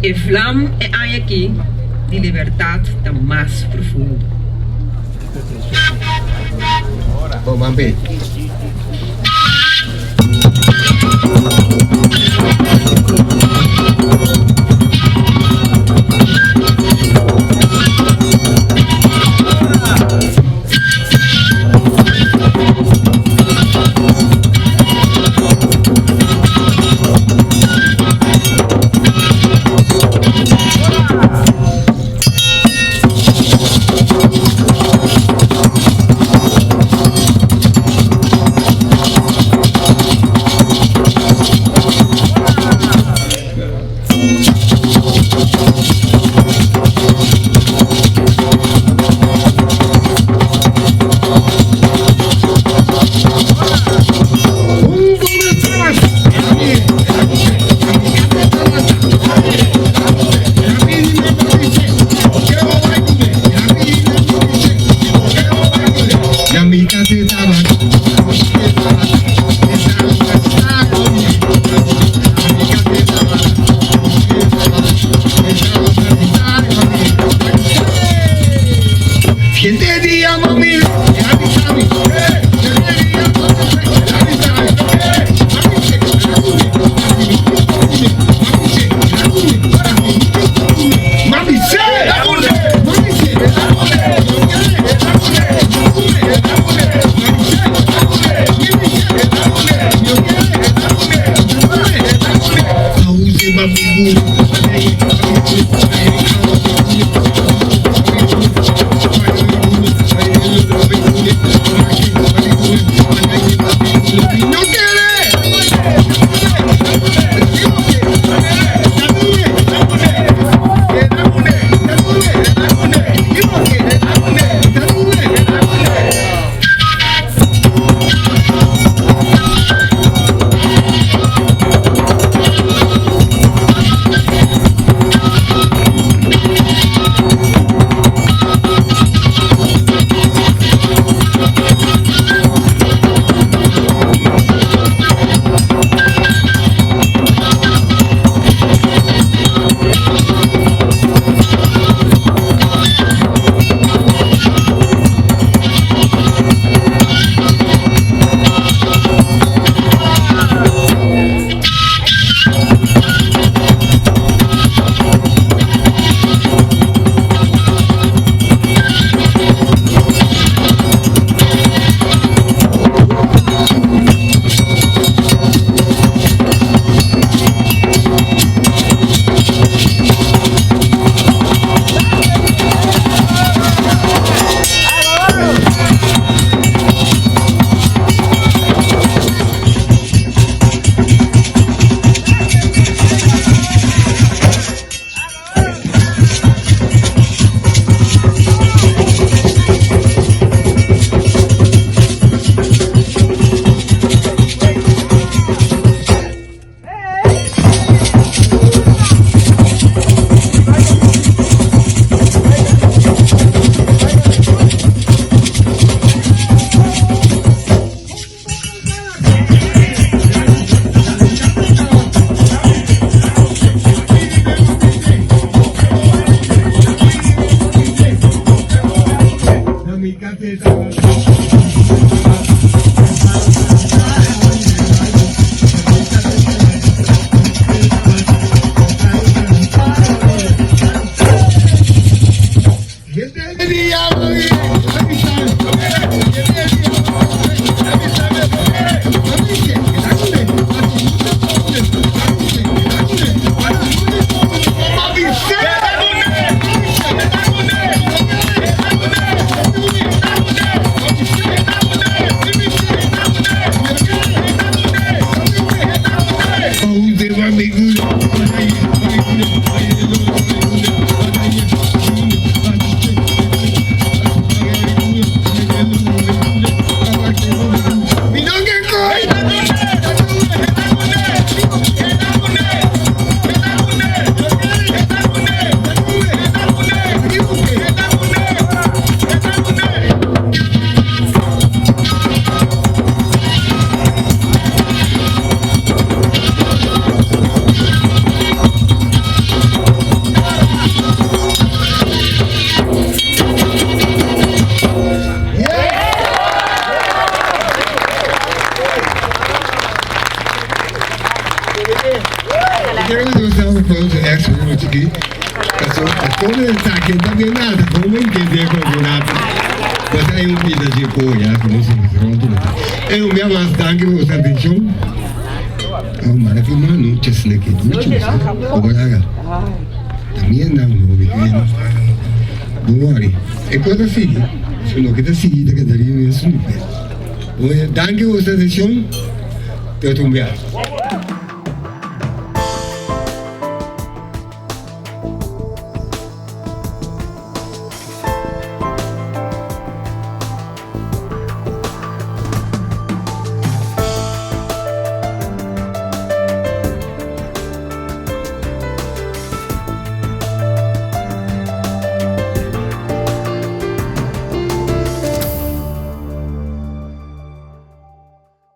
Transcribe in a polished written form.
E vlam e hay aquí de libertad tan más profundo. Oh, mampi. aqui. Como ele está aqui, não está vendo nada. Como entender com o nada? Você aí vida de coisa, como se fosse. Eu me amasso tanque, você atenção. Mara que mano, chesne aqui. Me chusa. Obrigado. Também não, não. Don't worry. É coisa assim. Se não quer seguir, que daria isso. Danke, você atenção. Eu estou bem.